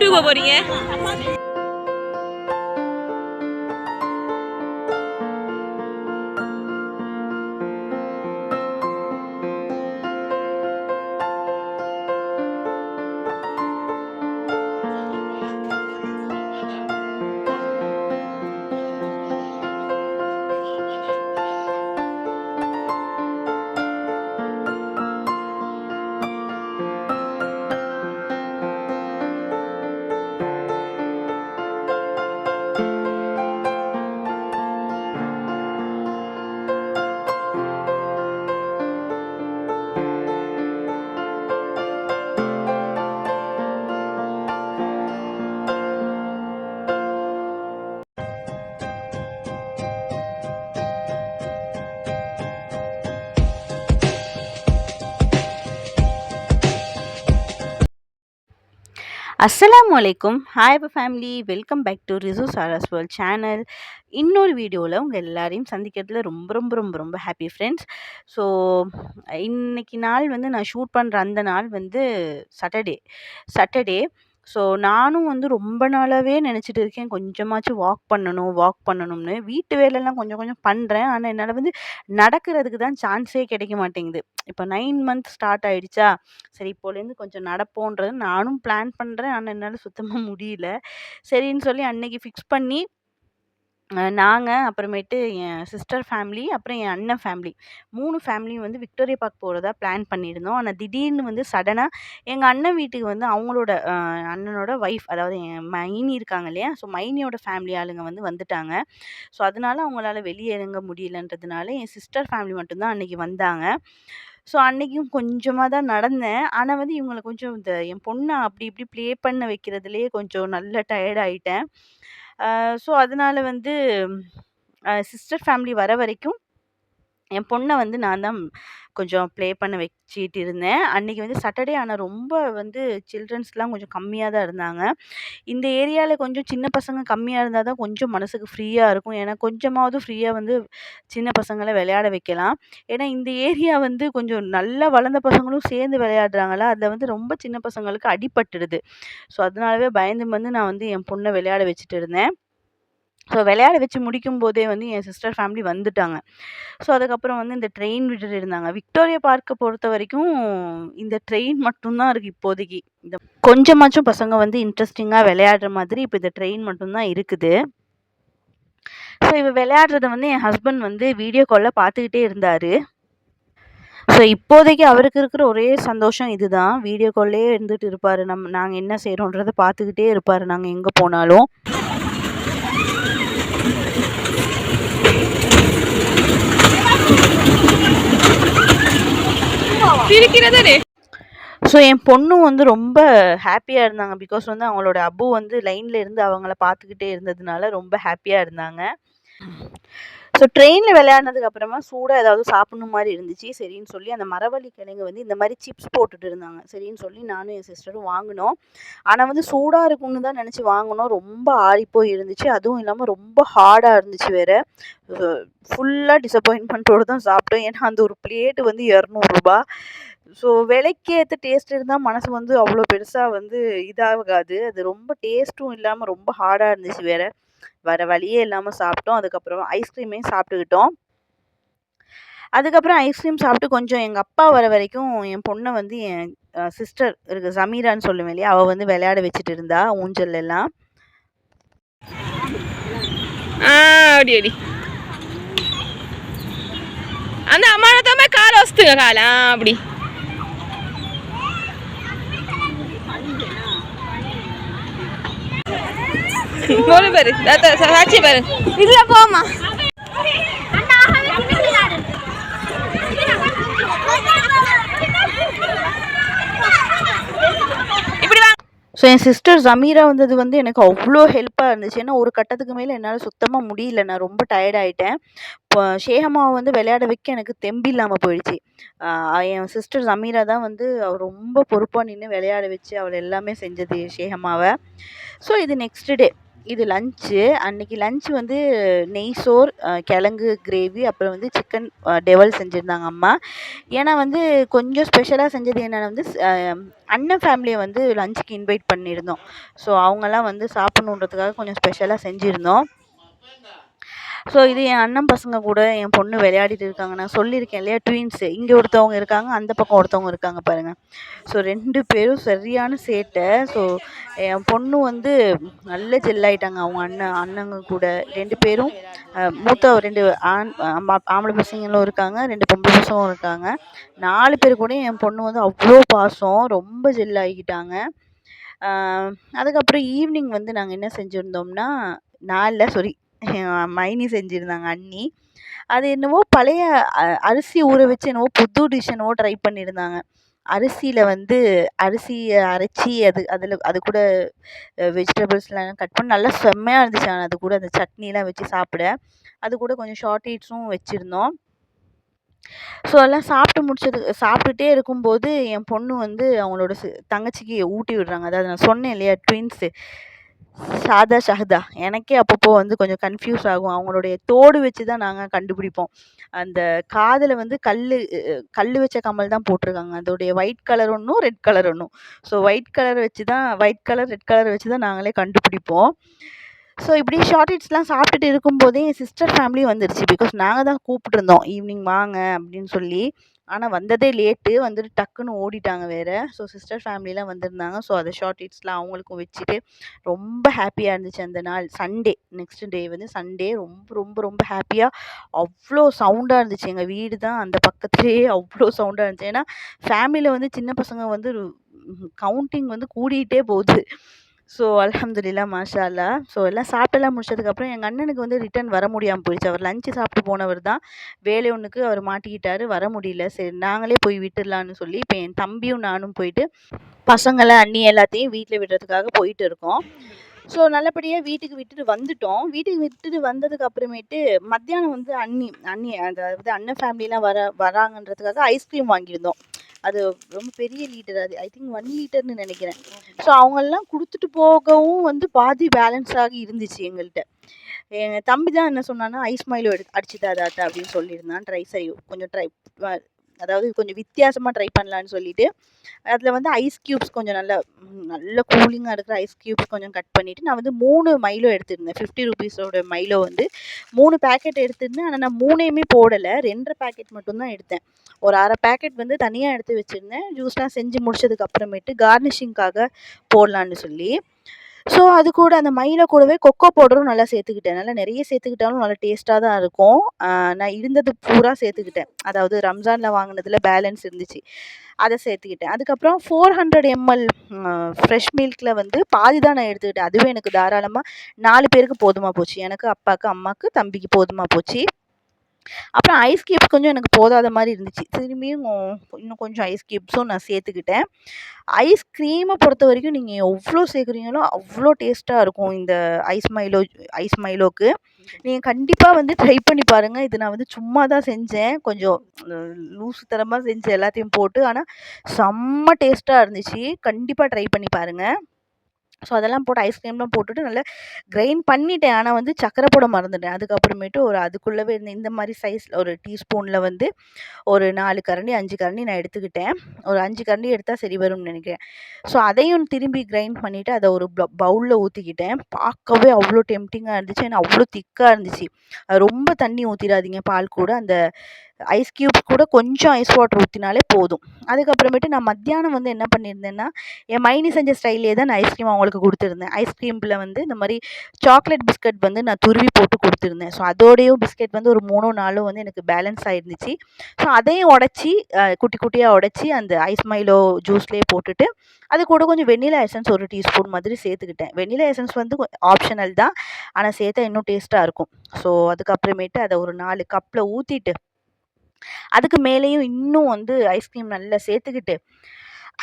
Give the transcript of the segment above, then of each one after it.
கூட்டு போறீங்க? அஸ்ஸலாமு அலைக்கும். Hi family, welcome back to Risu Sara's world channel. இன்னொரு வீடியோவில் உங்கள் எல்லாரையும் சந்திக்கிறதுல ரொம்ப ரொம்ப ரொம்ப ரொம்ப ஹாப்பி ஃப்ரெண்ட்ஸ். ஸோ இன்னைக்கு நாள் வந்து நான் ஷூட் பண்ணுற அந்த நாள் வந்து சாட்டர்டே. ஸோ நானும் வந்து ரொம்ப நாளாகவே நினச்சிட்டு இருக்கேன், கொஞ்சமாச்சும் வாக் பண்ணணும்னு. வீட்டு வேலைலாம் கொஞ்சம் கொஞ்சம் பண்ணுறேன், ஆனால் என்னால் வந்து நடக்கிறதுக்கு தான் சான்ஸே கிடைக்க மாட்டேங்குது. இப்போ 9 மந்த் ஸ்டார்ட் ஆயிடுச்சா, சரி இப்போலேருந்து கொஞ்சம் நடப்போன்றது நானும் பிளான் பண்ணுறேன், ஆனால் என்னால் சுத்தமாக முடியல. சரின்னு சொல்லி அன்னைக்கு ஃபிக்ஸ் பண்ணி நாங்கள் அப்புறமேட்டு என் சிஸ்டர் ஃபேமிலி, அப்புறம் என் அண்ணன் ஃபேமிலி 3 ஃபேமிலியும் வந்து விக்டோரியா பார்க் போகிறதா பிளான் பண்ணியிருந்தோம். ஆனால் திடீர்னு வந்து சடனாக எங்கள் அண்ணன் வீட்டுக்கு வந்து அவங்களோட அண்ணனோட ஒய்ஃப், அதாவது என் மைனி இருக்காங்க இல்லையா, ஸோ மைனியோட ஃபேமிலி ஆளுங்க வந்து வந்துட்டாங்க. ஸோ அதனால அவங்களால வெளியே இறங்க முடியலன்றதுனால என் சிஸ்டர் ஃபேமிலி மட்டும்தான் அன்னைக்கு வந்தாங்க. ஸோ அன்னைக்கும் கொஞ்சமாக தான் நடந்தேன். ஆனால் வந்து இவங்கள கொஞ்சம் என் பொண்ணை அப்படி இப்படி ப்ளே பண்ண வைக்கிறதுலேயே கொஞ்சம் நல்ல டயர்ட் ஆயிட்டேன். ஸோ அதனால வந்து சிஸ்டர் ஃபேமிலி வர வரைக்கும் என் பொண்ணை வந்து நான் தான் கொஞ்சம் ப்ளே பண்ண வச்சுட்டு இருந்தேன். அன்னைக்கு வந்து சாட்டர்டே, ஆனால் ரொம்ப வந்து சில்ட்ரன்ஸ்லாம் கொஞ்சம் கம்மியாக தான் இருந்தாங்க. இந்த ஏரியாவில் கொஞ்சம் சின்ன பசங்க கம்மியாக இருந்தால் தான் கொஞ்சம் மனசுக்கு ஃப்ரீயாக இருக்கும். ஏன்னா கொஞ்சமாவது ஃப்ரீயாக வந்து சின்ன பசங்களை விளையாட வைக்கலாம். ஏன்னா இந்த ஏரியா வந்து கொஞ்சம் நல்லா வளர்ந்த பசங்களும் சேர்ந்து விளையாடுறாங்களா, அதில் வந்து ரொம்ப சின்ன பசங்களுக்கு அடிபட்டுடுது. ஸோ அதனாலவே பயந்து வந்து நான் வந்து என் பொண்ணை விளையாட வச்சுட்டு இருந்தேன். ஸோ விளையாட வச்சு முடிக்கும்போதே வந்து என் சிஸ்டர் ஃபேமிலி வந்துட்டாங்க. ஸோ அதுக்கப்புறம் வந்து இந்த ட்ரெயின் விட்டுட்டு இருந்தாங்க. விக்டோரியா பார்க்க பொறுத்தவரைக்கும் இந்த ட்ரெயின் மட்டும் தான் இருக்கு இப்போதைக்கு. இந்த கொஞ்சமாச்சும் பசங்க வந்து இன்ட்ரெஸ்டிங்கா விளையாடுற மாதிரி இப்போ இந்த ட்ரெயின் மட்டும் தான் இருக்குது. ஸோ இவ விளையாடுறத வந்து என் ஹஸ்பண்ட் வந்து வீடியோ கால்ல பார்த்துக்கிட்டே இருந்தாரு. ஸோ இப்போதைக்கு அவருக்கு இருக்கிற ஒரே சந்தோஷம் இதுதான். வீடியோ கால்லேயே இருந்துட்டு இருப்பாரு. நாங்க என்ன செய்றோன்றத பார்த்துக்கிட்டே இருப்பாரு நாங்க எங்க போனாலும். ஸோ என் பொண்ணும் வந்து ரொம்ப ஹாப்பியாக இருந்தாங்க. பிகாஸ் வந்து அவங்களோட அப்பு வந்து லைனில் இருந்து அவங்கள பார்த்துக்கிட்டே இருந்ததுனால ரொம்ப ஹாப்பியாக இருந்தாங்க. ஸோ ட்ரெயினில் விளையாடினதுக்கு அப்புறமா சூடாக ஏதாவது சாப்பிடணும் மாதிரி இருந்துச்சு. சரின்னு சொல்லி அந்த மரவள்ளி கிழங்கு வந்து இந்த மாதிரி சிப்ஸ் போட்டுட்டு இருந்தாங்க. சரின்னு சொல்லி நானும் என் சிஸ்டரும் வாங்கினோம். ஆனால் வந்து சூடாக இருக்கும்னு தான் நினச்சி வாங்கினோம். ரொம்ப ஆறிப்போய் இருந்துச்சு. அதுவும் இல்லாமல் ரொம்ப ஹார்டாக இருந்துச்சு வேறு. ஃபுல்லாக டிசப்பாயின்மெண்ட்டோடு தான் சாப்பிட்டோம். ஏன்னா அந்த ஒரு பிளேட்டு வந்து ரூ. 200. ஸோ விலைக்கு ஏற்ற டேஸ்ட் இருந்தால் மனசு வந்து அவ்வளோ பெருசாக வந்து இதாகாது. அது ரொம்ப டேஸ்ட்டும் இல்லாமல் ரொம்ப ஹார்டாக இருந்துச்சு வேறு. வேறு வழியே இல்லாமல் சாப்பிட்டோம். அதுக்கப்புறம் ஐஸ்கிரீமையும் சாப்பிட்டுக்கிட்டோம். அதுக்கப்புறம் ஐஸ்கிரீம் சாப்பிட்டு கொஞ்சம் எங்கள் அப்பா வர வரைக்கும் என் பொண்ணை வந்து என் சிஸ்டர் இருக்கு சமீரான்னு சொல்லுவேன் இல்லையா, அவள் வந்து விளையாட வச்சுட்டு இருந்தா ஊஞ்சல் எல்லாம். அப்படி அடி அந்த அம்மானத்தமே காலை வச்சுங்க காலை அப்படி போல பாரு சாட்சி பாரு இதுல போமா ஸோ என் சிஸ்டர் ஜமீரா வந்தது வந்து எனக்கு அவ்வளோ ஹெல்ப்பாக இருந்துச்சு. ஏன்னா ஒரு கட்டத்துக்கு மேலே என்னால் சுத்தமாக முடியல, நான் ரொம்ப டயர்ட் ஆகிட்டேன். இப்போ ஷேஹமாவை வந்து விளையாட வைக்க எனக்கு தெம்பு இல்லாமல் போயிடுச்சு. என் சிஸ்டர் ஜமீரா தான் வந்து அவள் ரொம்ப பொறுப்பாக நின்று விளையாட வச்சு அவளை எல்லாமே செஞ்சது ஷேஹமாவை. ஸோ இது நெக்ஸ்ட் டே. இது லஞ்ச்சு. அன்னைக்கு லஞ்ச் வந்து நெய் சோறு, கிழங்கு கிரேவி, அப்புறம் வந்து சிக்கன் டெவல் செஞ்சுருந்தாங்க அம்மா. ஏன்னா வந்து கொஞ்சம் ஸ்பெஷலாக செஞ்சது என்னென்னா வந்து அண்ணன் ஃபேமிலியை வந்து லஞ்சுக்கு இன்வைட் பண்ணியிருந்தோம். ஸோ அவங்கெல்லாம் வந்து சாப்பிட்ணுன்றதுக்காக கொஞ்சம் ஸ்பெஷலாக செஞ்சுருந்தோம். ஸோ இது என் அண்ணன் பசங்க கூட என் பொண்ணு விளையாடிட்டு இருக்காங்க. நான் சொல்லியிருக்கேன் இல்லையா, ட்வின்ஸு. இங்கே ஒருத்தவங்க இருக்காங்க, அந்த பக்கம் ஒருத்தவங்க இருக்காங்க பாருங்கள். ஸோ 2 பேரும் சரியான சேட்டை. ஸோ என் பொண்ணு வந்து நல்ல ஜெல்லாயிட்டாங்க அவங்க அண்ணங்க கூட. 2 பேரும் மூத்த 2 ஆம்பளை பசங்களும் இருக்காங்க, 2 பொம்பளை பசங்களும் இருக்காங்க. 4 பேர் கூட என் பொண்ணு வந்து அவ்வளோ பாசம், ரொம்ப ஜெல்லாகிக்கிட்டாங்க. அதுக்கப்புறம் ஈவினிங் வந்து நாங்கள் என்ன செஞ்சுருந்தோம்னா, மைனி செஞ்சுருந்தாங்க அண்ணி. அது என்னவோ பழைய அரிசி ஊற வச்சு என்னவோ புது டிஷ் என்னவோ ட்ரை பண்ணியிருந்தாங்க. அரிசியில் வந்து அரிசியை அரைச்சி அது கூட வெஜிடபிள்ஸ்லாம் கட் பண்ணி நல்லா செம்மையாக இருந்துச்சு. ஆனால் அது கூட அந்த சட்னிலாம் வச்சு சாப்பிட, அது கூட கொஞ்சம் ஷார்ட்ரேட்ஸும் வச்சுருந்தோம். ஸோ எல்லாம் சாப்பிட்டுட்டே இருக்கும்போது என் பொண்ணு வந்து அவங்களோட தங்கச்சிக்கு ஊட்டி விடுறாங்க. அதாவது நான் சொன்னேன் இல்லையா, ட்வின்ஸு சாதா ஷஹதா. எனக்கே அப்பப்போ வந்து கொஞ்சம் கன்ஃப்யூஸ் ஆகும். அவங்களுடைய தோடு வச்சு தான் நாங்கள் கண்டுபிடிப்போம். அந்த காதில் வந்து கல் வச்ச கம்மல் தான் போட்டிருக்காங்க. அதோடைய ஒயிட் கலர் ஒன்றும், ரெட் கலர் ஒன்றும். So white colour, red colour வச்சு தான் நாங்களே கண்டுபிடிப்போம். ஸோ இப்படி ஷார்ட்ரேட்ஸ்லாம் சாப்பிட்டுட்டு இருக்கும்போதே என் சிஸ்டர் ஃபேமிலி வந்துருச்சு. பிகாஸ் நாங்கள் தான் கூப்பிட்டுருந்தோம் ஈவினிங் வாங்க அப்படின்னு சொல்லி. ஆனால் வந்ததே லேட்டு, வந்துட்டு டக்குன்னு ஓடிட்டாங்க வேறு. ஸோ சிஸ்டர் ஃபேமிலிலாம் வந்திருந்தாங்க. ஸோ அதை ஷார்ட்ரேட்ஸ்லாம் அவங்களுக்கும் வச்சுட்டு ரொம்ப ஹாப்பியாக இருந்துச்சு அந்த நாள். நெக்ஸ்ட் டே வந்து சண்டே ரொம்ப ரொம்ப ரொம்ப ஹாப்பியாக அவ்வளோ சவுண்டாக இருந்துச்சு. எங்கள் வீடு தான் அந்த பக்கத்துலேயே அவ்வளோ சவுண்டாக இருந்துச்சு. ஏன்னா ஃபேமிலியில் வந்து சின்ன பசங்க வந்து கவுண்டிங் வந்து கூடிகிட்டே போகுது. ஸோ அல்ஹம்துலில்லாஹ் மாஷா அல்லாஹ். ஸோ எல்லாம் சாப்பிட்டெல்லாம் முடிச்சதுக்கப்புறம் எங்கள் அண்ணனுக்கு வந்து ரிட்டர்ன் வர முடியாமல் போயிடுச்சு. அவர் லஞ்சு சாப்பிட்டு போனவர் தான், வேலை ஒன்றுக்கு அவர் மாட்டிக்கிட்டாரு, வர முடியல. சரி நாங்களே போய் விட்டுடலான்னு சொல்லி இப்போ என் தம்பியும் நானும் போயிட்டு பசங்களை அண்ணி எல்லாத்தையும் வீட்டில் விடுறதுக்காக போயிட்டு இருக்கோம். ஸோ நல்லபடியாக வீட்டுக்கு விட்டுட்டு வந்துட்டோம். வீட்டுக்கு விட்டுட்டு வந்ததுக்கு அப்புறமேட்டு மத்தியானம் வந்து அண்ணி அதாவது அண்ணன் ஃபேமிலிலாம் வராங்கன்றதுக்காக ஐஸ்கிரீம் வாங்கியிருந்தோம். அது ரொம்ப பெரிய லிட்டர், அது ஐ திங்க் 1 லிட்டர்னு நினைக்கிறேன். ஸோ அவங்கெல்லாம் கொடுத்துட்டு போகவும் வந்து பாதி பேலன்ஸ் ஆகி இருந்துச்சு எங்கள்கிட்ட. எங்கள் தம்பி தான் என்ன சொன்னான்னா, ஐஸ் மைலோ அடிச்சு தாத்தா அப்படின்னு சொல்லியிருந்தான். அதாவது கொஞ்சம் வித்தியாசமாக ட்ரை பண்ணலான்னு சொல்லிட்டு அதில் வந்து ஐஸ் க்யூப்ஸ் கொஞ்சம் நல்ல கூலிங்காக இருக்கிற ஐஸ் க்யூப்ஸ் கொஞ்சம் கட் பண்ணிவிட்டு நான் வந்து 3 மைலோ எடுத்திருந்தேன். 50 ருபீஸோட மைலோ வந்து 3 பேக்கெட் எடுத்திருந்தேன். ஆனால் நான் 3யுமே போடலை, 2 பேக்கெட் மட்டும்தான் எடுத்தேன். ஒரு 1/2 பேக்கெட் வந்து தனியாக எடுத்து வச்சுருந்தேன். ஜூஸ்லாம் செஞ்சு முடிச்சதுக்கு அப்புறமேட்டு கார்னிஷிங்காக போடலான்னு சொல்லி. ஸோ அது கூட அந்த மைலோ கூடவே கொக்கோ பவுடரும் நல்லா சேர்த்துக்கிட்டேன். நல்லா நிறைய சேர்த்துக்கிட்டாலும் நல்லா டேஸ்ட்டாக தான் இருக்கும். நான் இருந்தது பூரா சேர்த்துக்கிட்டேன். அதாவது ரம்ஜானில் வாங்கினதில் பேலன்ஸ் இருந்துச்சு, அதை சேர்த்துக்கிட்டேன். அதுக்கப்புறம் 400 ml ஃப்ரெஷ் மில்கில் வந்து பாதி தான் நான் எடுத்துக்கிட்டேன். அதுவே எனக்கு தாராளமாக 4 பேருக்கு போதுமாக போச்சு. எனக்கு, அப்பாவுக்கு, அம்மாவுக்கு, தம்பிக்கு போதுமாக போச்சு. அப்புறம் ஐஸ் க்யூப்ஸ் கொஞ்சம் எனக்கு போதாத மாதிரி இருந்துச்சு. திரும்பியும் இன்னும் கொஞ்சம் ஐஸ் க்யூப்ஸும் நான் சேர்த்துக்கிட்டேன். ஐஸ் க்ரீமை பொறுத்த வரைக்கும் நீங்கள் எவ்வளோ சேர்க்குறீங்களோ அவ்வளோ டேஸ்ட்டாக இருக்கும் இந்த ஐஸ் மைலோக்கு. நீங்கள் கண்டிப்பாக வந்து ட்ரை பண்ணி பாருங்கள். இது நான் வந்து சும்மா தான் செஞ்சேன், கொஞ்சம் லூசுத்தனமாக செஞ்சேன் எல்லாத்தையும் போட்டு. ஆனால் செம்ம டேஸ்ட்டாக இருந்துச்சு. கண்டிப்பாக ட்ரை பண்ணி பாருங்கள். ஸோ அதெல்லாம் போட்டு ஐஸ்கிரீம்லாம் போட்டுட்டு நல்லா கிரைண்ட் பண்ணிட்டேன். ஆனால் வந்து சக்கரை போட மறந்துட்டேன். அதுக்கப்புறமேட்டு அதுக்குள்ளவே இருந்த இந்த மாதிரி சைஸில் ஒரு டீஸ்பூனில் வந்து ஒரு 4 கரண்டி 5 கரண்டி நான் எடுத்துக்கிட்டேன். ஒரு 5 கரண்டி எடுத்தால் சரி வரும்னு நினைக்கிறேன். ஸோ அதையும் திரும்பி கிரைண்ட் பண்ணிவிட்டு அதை ஒரு பவுலில் ஊற்றிக்கிட்டேன். பார்க்கவே அவ்வளோ டெம்டிங்காக இருந்துச்சு. ஏன்னா அவ்வளோ திக்காக இருந்துச்சு. ரொம்ப தண்ணி ஊற்றிடாதீங்க பால் கூட. அந்த ஐஸ் க்யூப்ஸ் கூட கொஞ்சம் ஐஸ் வாட்டர் ஊற்றினாலே போதும். அதுக்கப்புறமேட்டு நான் மத்தியானம் வந்து என்ன பண்ணியிருந்தேன்னா, என் மைனி செஞ்ச ஸ்டைல்லே தான் நான் ஐஸ்கிரீம் அவங்களுக்கு கொடுத்துருந்தேன். ஐஸ்கிரீமில் வந்து இந்த மாதிரி சாக்லேட் பிஸ்கட் வந்து நான் துருவி போட்டு கொடுத்துருந்தேன். ஸோ அதோடையும் பிஸ்கெட் வந்து ஒரு 3 4 வந்து எனக்கு பேலன்ஸ் ஆயிருந்துச்சு. ஸோ அதையும் உடச்சி குட்டி குட்டியாக உடச்சி அந்த ஐஸ் மைலோ ஜூஸ்லேயே போட்டுட்டு அது கூட கொஞ்சம் வெண்ணிலா எசன்ஸ் ஒரு டீஸ்பூன் மாதிரி சேர்த்துக்கிட்டேன். வெண்ணிலா எசன்ஸ் வந்து ஆப்ஷனல் தான், ஆனால் சேர்த்தா இன்னும் டேஸ்ட்டாக இருக்கும். ஸோ அதுக்கப்புறமேட்டு அதை ஒரு 4 கப்பில் ஊற்றிட்டு அதுக்கு மேலேயும் இன்னும் வந்து ஐஸ்கிரீம் நல்லா சேர்த்துக்கிட்டு,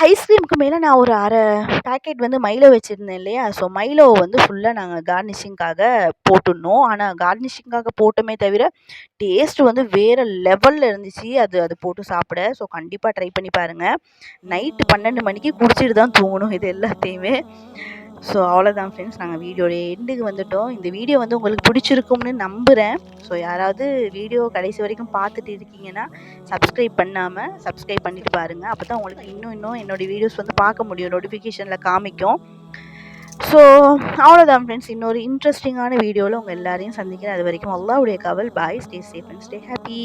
ஐஸ்கிரீமுக்கு மேலே நான் ஒரு 1/2 பேக்கெட் வந்து மைலோ வச்சுருந்தேன் இல்லையா? ஸோ மைலோ வந்து ஃபுல்லாக நாங்கள் கார்னிஷிங்காக போட்டுடணும். ஆனால் கார்னிஷிங்காக போட்டோமே தவிர டேஸ்ட் வந்து வேறு லெவலில் இருந்துச்சு அது போட்டு சாப்பிட. ஸோ கண்டிப்பாக ட்ரை பண்ணி பாருங்கள். நைட்டு 12 மணிக்கு குடிச்சிட்டு தான் தூங்கணும் இது எல்லாத்தையுமே. ஸோ அவ்வளோதான் ஃப்ரெண்ட்ஸ், நாங்கள் வீடியோட எண்டுக்கு வந்துட்டோம். இந்த வீடியோ வந்து உங்களுக்கு பிடிச்சிருக்கும்னு நம்புகிறேன். ஸோ யாராவது வீடியோ கடைசி வரைக்கும் பார்த்துட்டு இருக்கீங்கன்னா சப்ஸ்கிரைப் பண்ணாமல் சப்ஸ்கிரைப் பண்ணிட்டு பாருங்கள். அப்போ தான் உங்களுக்கு இன்னும் என்னோடய வீடியோஸ் வந்து பார்க்க முடியும், நோட்டிஃபிகேஷனில் காமிக்கும். ஸோ அவ்வளோதான் ஃப்ரெண்ட்ஸ், இன்னொரு இன்ட்ரெஸ்டிங்கான வீடியோவில் உங்கள் எல்லாரையும் சந்திக்கிறேன். அது வரைக்கும் அல்லாஹ்வுடைய காவல். Bye. Stay safe and stay happy.